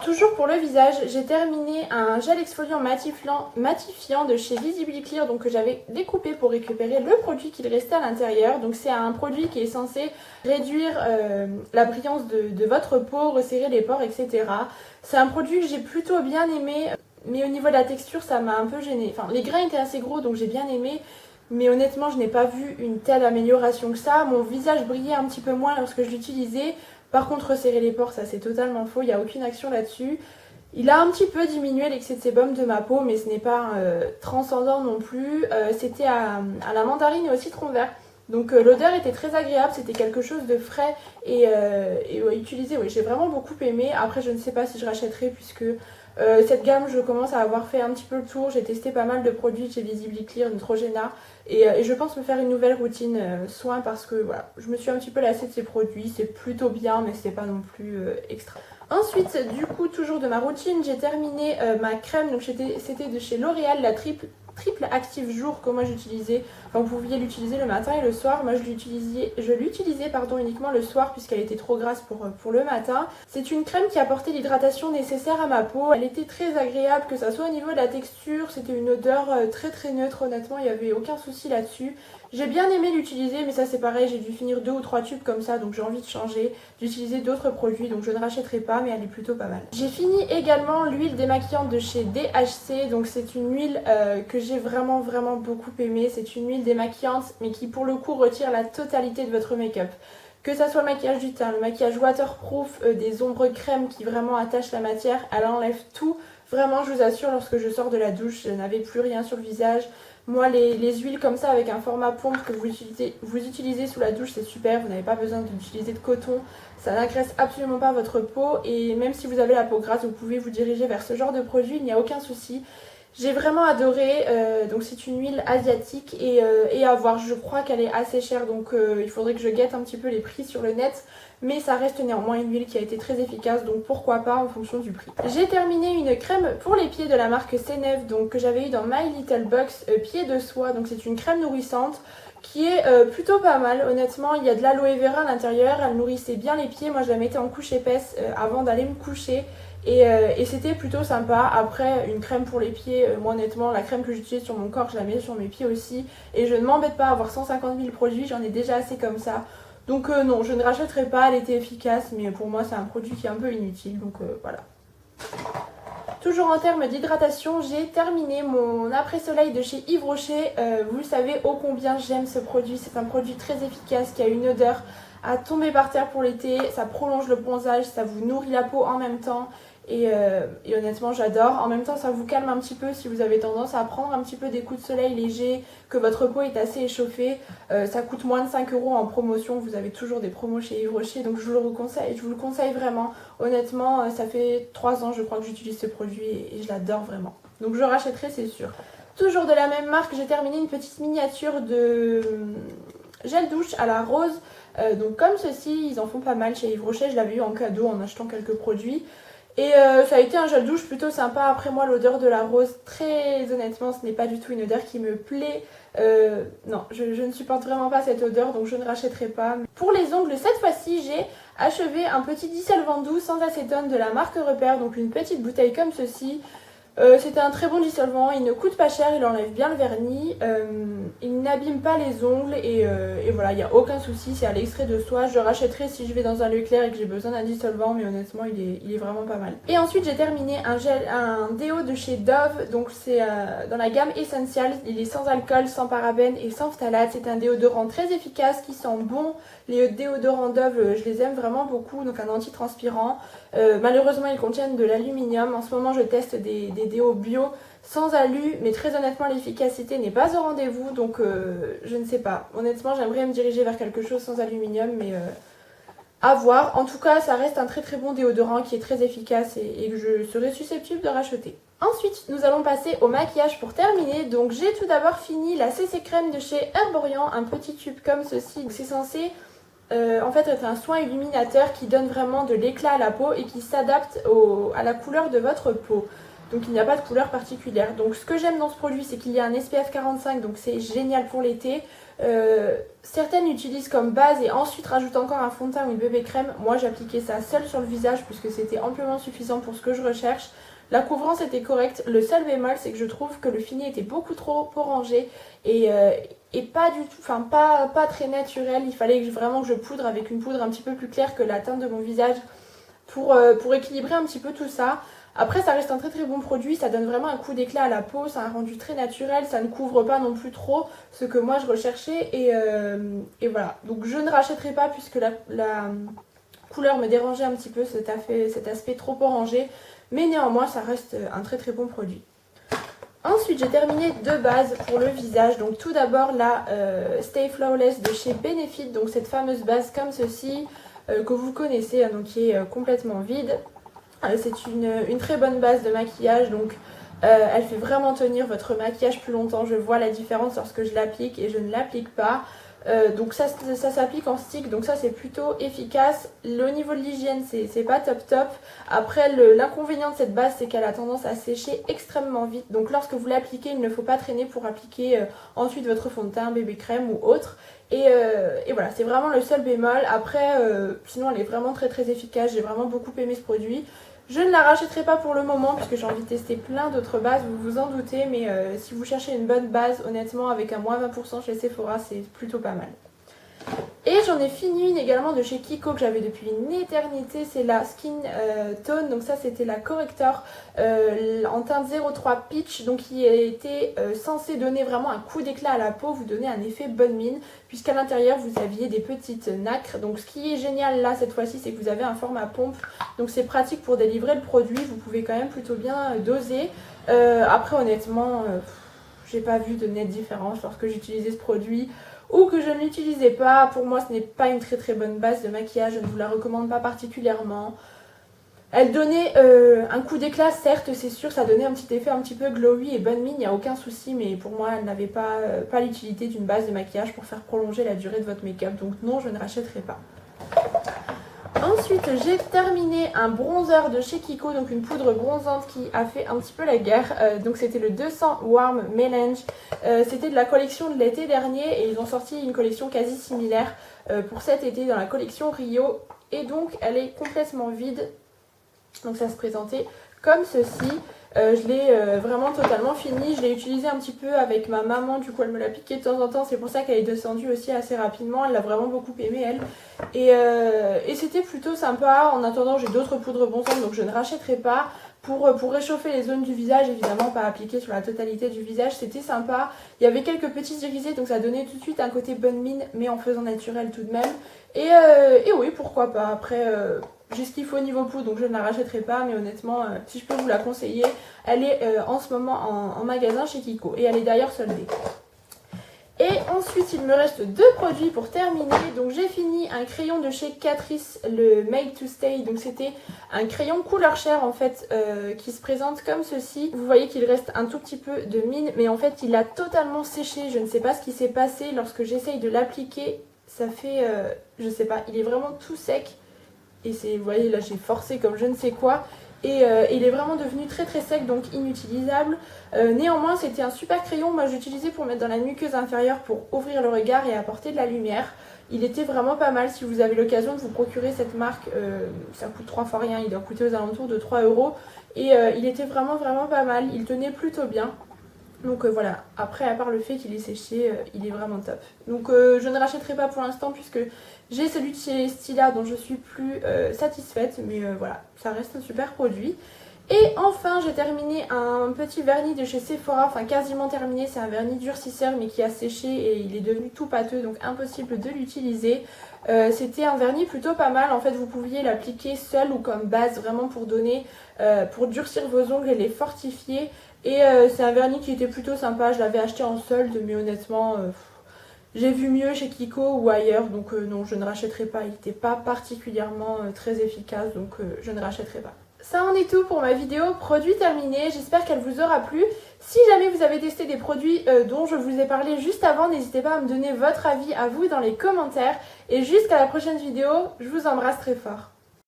toujours pour le visage, j'ai terminé un gel exfoliant matifiant de chez Visibly Clear, donc que j'avais découpé pour récupérer le produit qu'il restait à l'intérieur. Donc c'est un produit qui est censé réduire la brillance de votre peau, resserrer les pores, etc. C'est un produit que j'ai plutôt bien aimé, mais au niveau de la texture, ça m'a un peu gênée. Enfin, les grains étaient assez gros, donc j'ai bien aimé. Mais honnêtement, je n'ai pas vu une telle amélioration que ça. Mon visage brillait un petit peu moins lorsque je l'utilisais. Par contre, resserrer les pores, ça c'est totalement faux. Il n'y a aucune action là-dessus. Il a un petit peu diminué l'excès de sébum de ma peau, mais ce n'est pas transcendant non plus. C'était à la mandarine et au citron vert. Donc l'odeur était très agréable, c'était quelque chose de frais et utilisé. Oui, j'ai vraiment beaucoup aimé. Après, je ne sais pas si je rachèterai puisque cette gamme, je commence à avoir fait un petit peu le tour. J'ai testé pas mal de produits chez Visibly Clear, Neutrogena. Et je pense me faire une nouvelle routine soin parce que voilà, je me suis un petit peu lassée de ces produits. C'est plutôt bien, mais c'est pas non plus extra. Ensuite, du coup, toujours de ma routine, j'ai terminé ma crème. Donc c'était de chez L'Oréal, la triple active jour que moi j'utilisais. Enfin, vous pouviez l'utiliser le matin et le soir. Moi je l'utilisais uniquement le soir puisqu'elle était trop grasse pour le matin. C'est une crème qui apportait l'hydratation nécessaire à ma peau. Elle était très agréable, que ça soit au niveau de la texture. C'était une odeur très très neutre, honnêtement, il n'y avait aucun souci là-dessus. J'ai bien aimé l'utiliser, mais ça c'est pareil, j'ai dû finir 2 ou 3 tubes comme ça, donc j'ai envie de changer, d'utiliser d'autres produits, donc je ne rachèterai pas, mais elle est plutôt pas mal. J'ai fini également l'huile démaquillante de chez DHC, donc c'est une huile que j'ai vraiment beaucoup aimée. C'est une huile démaquillante, mais qui pour le coup retire la totalité de votre make-up. Que ça soit le maquillage du teint, le maquillage waterproof, des ombres crème qui vraiment attachent la matière, elle enlève tout. Vraiment, je vous assure, lorsque je sors de la douche, je n'avais plus rien sur le visage. Moi, les huiles comme ça avec un format pompe que vous utilisez sous la douche, c'est super. Vous n'avez pas besoin d'utiliser de coton. Ça n'agresse absolument pas votre peau. Et même si vous avez la peau grasse, vous pouvez vous diriger vers ce genre de produit. Il n'y a aucun souci. J'ai vraiment adoré. Donc c'est une huile asiatique et à voir. Je crois qu'elle est assez chère. Donc il faudrait que je guette un petit peu les prix sur le net. Mais ça reste néanmoins une huile qui a été très efficace, donc pourquoi pas en fonction du prix. J'ai terminé une crème pour les pieds de la marque Seneve, donc que j'avais eu dans My Little Box, pied de soie. Donc c'est une crème nourrissante qui est plutôt pas mal. Honnêtement, il y a de l'aloe vera à l'intérieur, elle nourrissait bien les pieds. Moi je la mettais en couche épaisse avant d'aller me coucher. Et c'était plutôt sympa. Après, une crème pour les pieds, moi honnêtement, la crème que j'utilise sur mon corps, je la mets sur mes pieds aussi. Et je ne m'embête pas à avoir 150 000 produits, j'en ai déjà assez comme ça. Donc non, je ne rachèterai pas, elle était efficace, mais pour moi c'est un produit qui est un peu inutile, donc voilà. Toujours en termes d'hydratation, j'ai terminé mon après-soleil de chez Yves Rocher. Vous le savez ô combien j'aime ce produit, c'est un produit très efficace qui a une odeur à tomber par terre pour l'été. Ça prolonge le bronzage, ça vous nourrit la peau en même temps. Et honnêtement j'adore. En même temps ça vous calme un petit peu si vous avez tendance à prendre un petit peu des coups de soleil légers, que votre peau est assez échauffée. Ça coûte moins de 5 € en promotion, vous avez toujours des promos chez Yves Rocher, donc je vous le conseille vraiment. Honnêtement ça fait 3 ans je crois que j'utilise ce produit et je l'adore vraiment. Donc je rachèterai c'est sûr. Toujours de la même marque, j'ai terminé une petite miniature de gel douche à la rose. Donc comme ceci, ils en font pas mal chez Yves Rocher, je l'avais eu en cadeau en achetant quelques produits. Et ça a été un gel douche plutôt sympa. Après moi l'odeur de la rose, très honnêtement ce n'est pas du tout une odeur qui me plaît. Non, je ne supporte vraiment pas cette odeur, donc je ne rachèterai pas. Pour les ongles, cette fois-ci j'ai achevé un petit dissolvant doux sans acétone de la marque Repère. Donc une petite bouteille comme ceci. C'était un très bon dissolvant, il ne coûte pas cher, il enlève bien le vernis, il n'abîme pas les ongles et voilà, il n'y a aucun souci, c'est à l'extrait de soie. Je rachèterai si je vais dans un Leclerc et que j'ai besoin d'un dissolvant, mais honnêtement il est vraiment pas mal. Et ensuite j'ai terminé un déo de chez Dove, donc c'est dans la gamme Essentials, il est sans alcool, sans parabènes et sans phtalate. C'est un déodorant très efficace qui sent bon. Les déodorants Dove, je les aime vraiment beaucoup, donc un antitranspirant. Malheureusement ils contiennent de l'aluminium. En ce moment je teste des déos bio sans alu, mais très honnêtement l'efficacité n'est pas au rendez-vous, donc je ne sais pas. Honnêtement j'aimerais me diriger vers quelque chose sans aluminium, mais à voir. En tout cas ça reste un très bon déodorant qui est très efficace et que je serais susceptible de racheter. Ensuite nous allons passer au maquillage pour terminer. Donc j'ai tout d'abord fini la CC crème de chez Herborian, un petit tube comme ceci. C'est censé en fait être un soin illuminateur qui donne vraiment de l'éclat à la peau et qui s'adapte à la couleur de votre peau. donc il n'y a pas de couleur particulière. Donc ce que j'aime dans ce produit, c'est qu'il y a un SPF 45, donc c'est génial pour l'été. Certaines l'utilisent comme base et ensuite rajoutent encore un fond de teint ou une bébé crème. Moi j'appliquais ça seule sur le visage puisque c'était amplement suffisant pour ce que je recherche. La couvrance était correcte, le seul bémol c'est que je trouve que le fini était beaucoup trop orangé et pas du tout, enfin pas très naturel. Il fallait vraiment que je poudre avec une poudre un petit peu plus claire que la teinte de mon visage pour équilibrer un petit peu tout ça. Après ça reste un très très bon produit, ça donne vraiment un coup d'éclat à la peau, c'est un rendu très naturel, ça ne couvre pas non plus trop ce que moi je recherchais et voilà. Donc je ne rachèterai pas puisque la couleur me dérangeait un petit peu, cet aspect trop orangé, mais néanmoins ça reste un très très bon produit. Ensuite j'ai terminé deux bases pour le visage, donc tout d'abord la Stay Flawless de chez Benefit, donc cette fameuse base comme ceci que vous connaissez, donc qui est complètement vide. C'est une très bonne base de maquillage, donc elle fait vraiment tenir votre maquillage plus longtemps. Je vois la différence lorsque je l'applique et je ne l'applique pas. Donc ça s'applique en stick, donc ça c'est plutôt efficace. Au niveau de l'hygiène c'est pas top top. Après l'inconvénient de cette base c'est qu'elle a tendance à sécher extrêmement vite. Donc lorsque vous l'appliquez il ne faut pas traîner pour appliquer ensuite votre fond de teint, bébé crème ou autre. Et voilà, c'est vraiment le seul bémol. Après sinon elle est vraiment très très efficace, j'ai vraiment beaucoup aimé ce produit. Je ne la rachèterai pas pour le moment puisque j'ai envie de tester plein d'autres bases, vous vous en doutez, mais si vous cherchez une bonne base, honnêtement avec un moins 20% chez Sephora, c'est plutôt pas mal. Et j'en ai fini une également de chez Kiko que j'avais depuis une éternité, c'est la Skin Tone, donc ça c'était la corrector en teinte 03 Peach, donc qui était censé donner vraiment un coup d'éclat à la peau, vous donner un effet bonne mine, puisqu'à l'intérieur vous aviez des petites nacres. Donc ce qui est génial là cette fois-ci c'est que vous avez un format pompe, donc c'est pratique pour délivrer le produit, vous pouvez quand même plutôt bien doser. Après honnêtement, j'ai pas vu de nette différence lorsque j'utilisais ce produit ou que je ne l'utilisais pas. Pour moi ce n'est pas une très très bonne base de maquillage, je ne vous la recommande pas particulièrement. Elle donnait un coup d'éclat, certes c'est sûr, ça donnait un petit effet un petit peu glowy et bonne mine, il n'y a aucun souci, mais pour moi elle n'avait pas l'utilité d'une base de maquillage pour faire prolonger la durée de votre make-up, donc non, je ne rachèterai pas. Ensuite j'ai terminé un bronzer de chez Kiko, donc une poudre bronzante qui a fait un petit peu la guerre, donc c'était le 200 Warm Melange, c'était de la collection de l'été dernier et ils ont sorti une collection quasi similaire pour cet été dans la collection Rio, et donc elle est complètement vide, donc ça se présentait comme ceci. Je l'ai vraiment totalement fini, je l'ai utilisé un petit peu avec ma maman, du coup elle me l'a piqué de temps en temps, c'est pour ça qu'elle est descendue aussi assez rapidement, elle l'a vraiment beaucoup aimé elle. Et c'était plutôt sympa. En attendant j'ai d'autres poudres bronzantes donc je ne rachèterai pas. Pour réchauffer les zones du visage, évidemment pas appliquer sur la totalité du visage, c'était sympa. Il y avait quelques petits irisés donc ça donnait tout de suite un côté bonne mine mais en faisant naturel tout de même. Et oui pourquoi pas, après j'ai ce qu'il faut au niveau poudre donc je ne la rachèterai pas, mais honnêtement si je peux vous la conseiller, elle est en ce moment en magasin chez Kiko et elle est d'ailleurs soldée. Et ensuite il me reste deux produits pour terminer, donc j'ai fini un crayon de chez Catrice, le Made to Stay, donc c'était un crayon couleur chair en fait qui se présente comme ceci. Vous voyez qu'il reste un tout petit peu de mine mais en fait il a totalement séché, je ne sais pas ce qui s'est passé lorsque j'essaye de l'appliquer, ça fait, je sais pas, il est vraiment tout sec et c'est, vous voyez là j'ai forcé comme je ne sais quoi. Et il est vraiment devenu très très sec, donc inutilisable. Néanmoins c'était un super crayon, moi j'utilisais pour mettre dans la muqueuse inférieure pour ouvrir le regard et apporter de la lumière. Il était vraiment pas mal, si vous avez l'occasion de vous procurer cette marque, ça coûte 3 fois rien, il doit coûter aux alentours de 3 €. Et il était vraiment pas mal, il tenait plutôt bien. Donc voilà, après à part le fait qu'il est séché, il est vraiment top. Donc je ne rachèterai pas pour l'instant puisque j'ai celui de chez Stila dont je suis plus satisfaite. Mais voilà, ça reste un super produit. Et enfin j'ai terminé un petit vernis de chez Sephora, enfin quasiment terminé, c'est un vernis durcisseur mais qui a séché et il est devenu tout pâteux donc impossible de l'utiliser. C'était un vernis plutôt pas mal, en fait vous pouviez l'appliquer seul ou comme base vraiment pour donner, pour durcir vos ongles et les fortifier. Et c'est un vernis qui était plutôt sympa, je l'avais acheté en solde mais honnêtement j'ai vu mieux chez Kiko ou ailleurs, donc non je ne rachèterai pas, il n'était pas particulièrement très efficace donc je ne rachèterai pas. Ça en est tout pour ma vidéo produit terminé, j'espère qu'elle vous aura plu. Si jamais vous avez testé des produits dont je vous ai parlé juste avant, n'hésitez pas à me donner votre avis à vous dans les commentaires. Et jusqu'à la prochaine vidéo, je vous embrasse très fort.